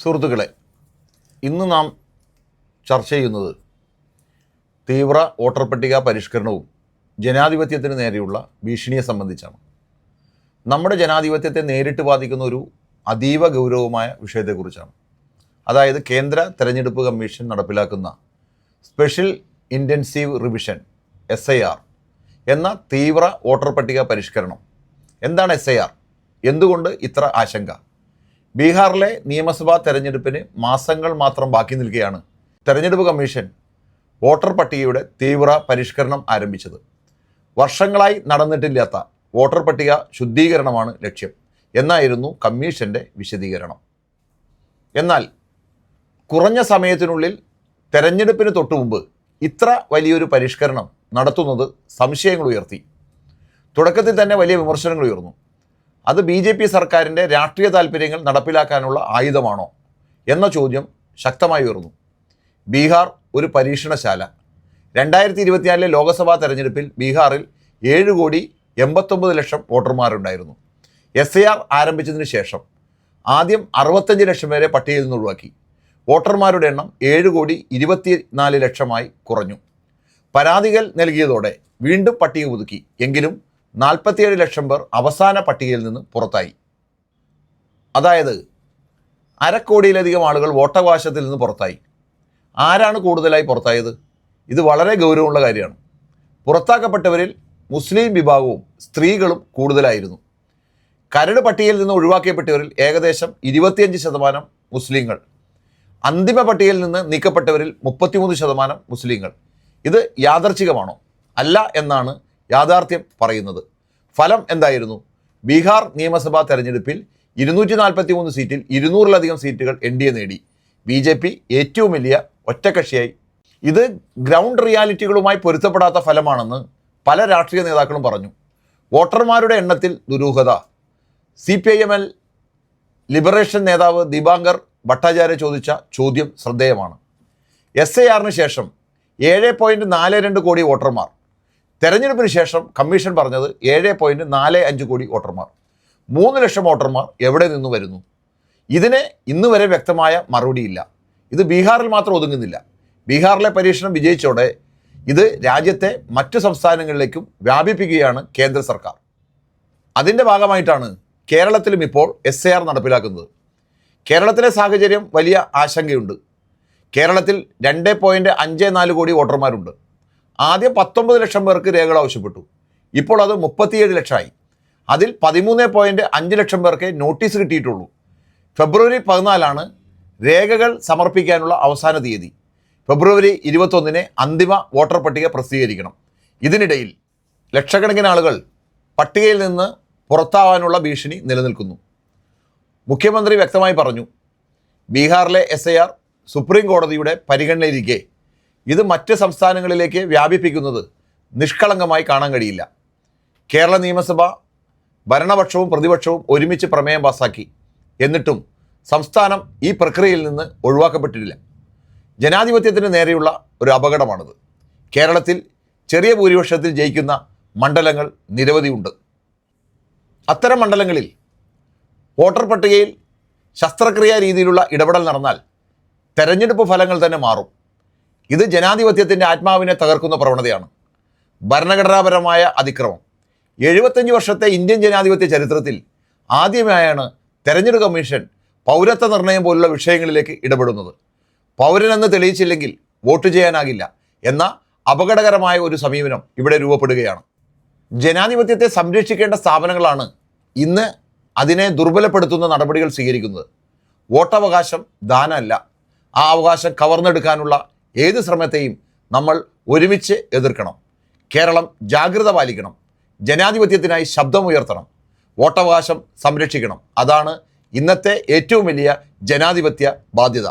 സുഹൃത്തുക്കളെ, ഇന്ന് നാം ചർച്ച ചെയ്യുന്നത് തീവ്ര വോട്ടർ പട്ടിക പരിഷ്കരണവും ജനാധിപത്യത്തിന് നേരെയുള്ള ഭീഷണിയെ സംബന്ധിച്ചാണ്. നമ്മുടെ ജനാധിപത്യത്തെ നേരിട്ട് ബാധിക്കുന്ന ഒരു അതീവ ഗൗരവമായ വിഷയത്തെക്കുറിച്ചാണ്. അതായത് കേന്ദ്ര തെരഞ്ഞെടുപ്പ് കമ്മീഷൻ നടപ്പിലാക്കുന്ന സ്പെഷ്യൽ ഇൻറ്റൻസീവ് റിവിഷൻ SIR എന്ന തീവ്ര വോട്ടർ പട്ടിക പരിഷ്കരണം. എന്താണ് SIR? എന്തുകൊണ്ട് ഇത്ര ആശങ്ക? ബീഹാറിലെ നിയമസഭാ തെരഞ്ഞെടുപ്പിന് മാസങ്ങൾ മാത്രം ബാക്കി നിൽക്കുകയാണ് തെരഞ്ഞെടുപ്പ് കമ്മീഷൻ വോട്ടർ പട്ടികയുടെ തീവ്ര പരിഷ്കരണം ആരംഭിച്ചത്. വർഷങ്ങളായി നടന്നിട്ടില്ലാത്ത വോട്ടർ പട്ടിക ശുദ്ധീകരണമാണ് ലക്ഷ്യം എന്നായിരുന്നു കമ്മീഷൻ്റെ വിശദീകരണം. എന്നാൽ കുറഞ്ഞ സമയത്തിനുള്ളിൽ തെരഞ്ഞെടുപ്പിന് തൊട്ടു മുമ്പ് ഇത്ര വലിയൊരു പരിഷ്കരണം നടത്തുന്നത് സംശയങ്ങൾ ഉയർത്തി. തുടക്കത്തിൽ തന്നെ വലിയ വിമർശനങ്ങൾ ഉയർന്നു. അത് BJP സർക്കാരിൻ്റെ രാഷ്ട്രീയ താൽപ്പര്യങ്ങൾ നടപ്പിലാക്കാനുള്ള ആയുധമാണോ എന്ന ചോദ്യം ശക്തമായി ഉയർന്നു. ബീഹാർ ഒരു പരീക്ഷണശാല. 2024 ലോക്സഭാ തെരഞ്ഞെടുപ്പിൽ ബീഹാറിൽ 7,89,00,000 വോട്ടർമാരുണ്ടായിരുന്നു. SIR ആരംഭിച്ചതിന് ശേഷം ആദ്യം 65 ലക്ഷം വരെ പട്ടികയിൽ നിന്ന് ഒഴിവാക്കി. വോട്ടർമാരുടെ എണ്ണം 7,24,00,000 കുറഞ്ഞു. പരാതികൾ നൽകിയതോടെ വീണ്ടും പട്ടിക പുതുക്കി. എങ്കിലും 47 ലക്ഷം പേർ അവസാന പട്ടികയിൽ നിന്ന് പുറത്തായി. അതായത് 1/2 കോടിയിലധികം ആളുകൾ വോട്ടവകാശത്തിൽ നിന്ന് പുറത്തായി. ആരാണ് കൂടുതലായി പുറത്തായത്? ഇത് വളരെ ഗൗരവമുള്ള കാര്യമാണ്. പുറത്താക്കപ്പെട്ടവരിൽ മുസ്ലിം വിഭാഗവും സ്ത്രീകളും കൂടുതലായിരുന്നു. കരട് പട്ടികയിൽ നിന്ന് ഒഴിവാക്കപ്പെട്ടവരിൽ ഏകദേശം 25% മുസ്ലിങ്ങൾ. അന്തിമ പട്ടികയിൽ നിന്ന് നീക്കപ്പെട്ടവരിൽ 33% മുസ്ലിങ്ങൾ. ഇത് യാദർച്ഛികമാണോ? അല്ല എന്നാണ് യാഥാർത്ഥ്യം പറയുന്നത്. ഫലം എന്തായിരുന്നു? ബീഹാർ നിയമസഭാ തെരഞ്ഞെടുപ്പിൽ 243 സീറ്റിൽ 200-ലധികം സീറ്റുകൾ NDA നേടി. BJP ഏറ്റവും വലിയ ഒറ്റക്കക്ഷിയായി. ഇത് ഗ്രൗണ്ട് റിയാലിറ്റികളുമായി പൊരുത്തപ്പെടാത്ത ഫലമാണെന്ന് പല രാഷ്ട്രീയ നേതാക്കളും പറഞ്ഞു. വോട്ടർമാരുടെ എണ്ണത്തിൽ ദുരൂഹത. CPIML ലിബറേഷൻ നേതാവ് ദീപാങ്കർ ഭട്ടാചാര്യ ചോദിച്ച ചോദ്യം ശ്രദ്ധേയമാണ്. SIRന് ശേഷം 7.42 കോടി വോട്ടർമാർ. തെരഞ്ഞെടുപ്പിന് ശേഷം കമ്മീഷൻ പറഞ്ഞത് 7.45 കോടി വോട്ടർമാർ. 3 ലക്ഷം വോട്ടർമാർ എവിടെ നിന്ന് വരുന്നു? ഇതിന് ഇന്ന് വരെ വ്യക്തമായ മറുപടിയില്ല. ഇത് ബീഹാറിൽ മാത്രം ഒതുങ്ങുന്നില്ല. ബീഹാറിലെ പരീക്ഷണം വിജയിച്ചോടെ ഇത് രാജ്യത്തെ മറ്റ് സംസ്ഥാനങ്ങളിലേക്കും വ്യാപിപ്പിക്കുകയാണ് കേന്ദ്ര സർക്കാർ. അതിൻ്റെ ഭാഗമായിട്ടാണ് കേരളത്തിലും ഇപ്പോൾ SIR നടപ്പിലാക്കുന്നത്. കേരളത്തിലെ സാഹചര്യം വലിയ ആശങ്കയുണ്ട്. കേരളത്തിൽ 2.54 കോടി വോട്ടർമാരുണ്ട്. ആദ്യം 19 ലക്ഷം പേർക്ക് രേഖകൾ ആവശ്യപ്പെട്ടു. ഇപ്പോൾ അത് 37 ലക്ഷമായി. അതിൽ 13.5 ലക്ഷം പേർക്ക് നോട്ടീസ് കിട്ടിയിട്ടുള്ളൂ. ഫെബ്രുവരി 14 രേഖകൾ സമർപ്പിക്കാനുള്ള അവസാന തീയതി. ഫെബ്രുവരി 21 അന്തിമ വോട്ടർ പട്ടിക പ്രസിദ്ധീകരിക്കണം. ഇതിനിടയിൽ ലക്ഷക്കണക്കിന് ആളുകൾ പട്ടികയിൽ നിന്ന് പുറത്താവാനുള്ള ഭീഷണി നിലനിൽക്കുന്നു. മുഖ്യമന്ത്രി വ്യക്തമായി പറഞ്ഞു, ബീഹാറിലെ SIR സുപ്രീം കോടതിയുടെ പരിഗണനയിലിരിക്കെ ഇത് മറ്റ് സംസ്ഥാനങ്ങളിലേക്ക് വ്യാപിപ്പിക്കുന്നത് നിഷ്കളങ്കമായി കാണാൻ കഴിയില്ല. കേരള നിയമസഭ ഭരണപക്ഷവും പ്രതിപക്ഷവും ഒരുമിച്ച് പ്രമേയം പാസാക്കി. എന്നിട്ടും സംസ്ഥാനം ഈ പ്രക്രിയയിൽ നിന്ന് ഒഴിവാക്കപ്പെട്ടിട്ടില്ല. ജനാധിപത്യത്തിന് നേരെയുള്ള ഒരു അപകടമാണിത്. കേരളത്തിൽ ചെറിയ ഭൂരിപക്ഷത്തിൽ ജയിക്കുന്ന മണ്ഡലങ്ങൾ നിരവധിയുണ്ട്. അത്തരം മണ്ഡലങ്ങളിൽ വോട്ടർ പട്ടികയിൽ ശസ്ത്രക്രിയാ രീതിയിലുള്ള ഇടപെടൽ നടന്നാൽ തെരഞ്ഞെടുപ്പ് ഫലങ്ങൾ തന്നെ മാറും. ഇത് ജനാധിപത്യത്തിൻ്റെ ആത്മാവിനെ തകർക്കുന്ന പ്രവണതയാണ്. ഭരണഘടനാപരമായ അതിക്രമം. 75 വർഷത്തെ ഇന്ത്യൻ ജനാധിപത്യ ചരിത്രത്തിൽ ആദ്യമായാണ് തെരഞ്ഞെടുപ്പ് കമ്മീഷൻ പൗരത്വ നിർണയം പോലുള്ള വിഷയങ്ങളിലേക്ക് ഇടപെടുന്നത്. പൗരനെന്ന് തെളിയിച്ചില്ലെങ്കിൽ വോട്ട് ചെയ്യാനാകില്ല എന്ന അപകടകരമായ ഒരു സമീപനം ഇവിടെ രൂപപ്പെടുകയാണ്. ജനാധിപത്യത്തെ സംരക്ഷിക്കേണ്ട സ്ഥാപനങ്ങളാണ് ഇന്ന് അതിനെ ദുർബലപ്പെടുത്തുന്ന നടപടികൾ സ്വീകരിക്കുന്നത്. വോട്ടവകാശം ദാനമല്ല. ആ അവകാശം കവർന്നെടുക്കാനുള്ള ഏത് ശ്രമത്തെയും നമ്മൾ ഒരുമിച്ച് എതിർക്കണം. കേരളം ജാഗ്രത പാലിക്കണം. ജനാധിപത്യത്തിനായി ശബ്ദമുയർത്തണം. വോട്ടവകാശം സംരക്ഷിക്കണം. അതാണ് ഇന്നത്തെ ഏറ്റവും വലിയ ജനാധിപത്യ ബാധ്യത.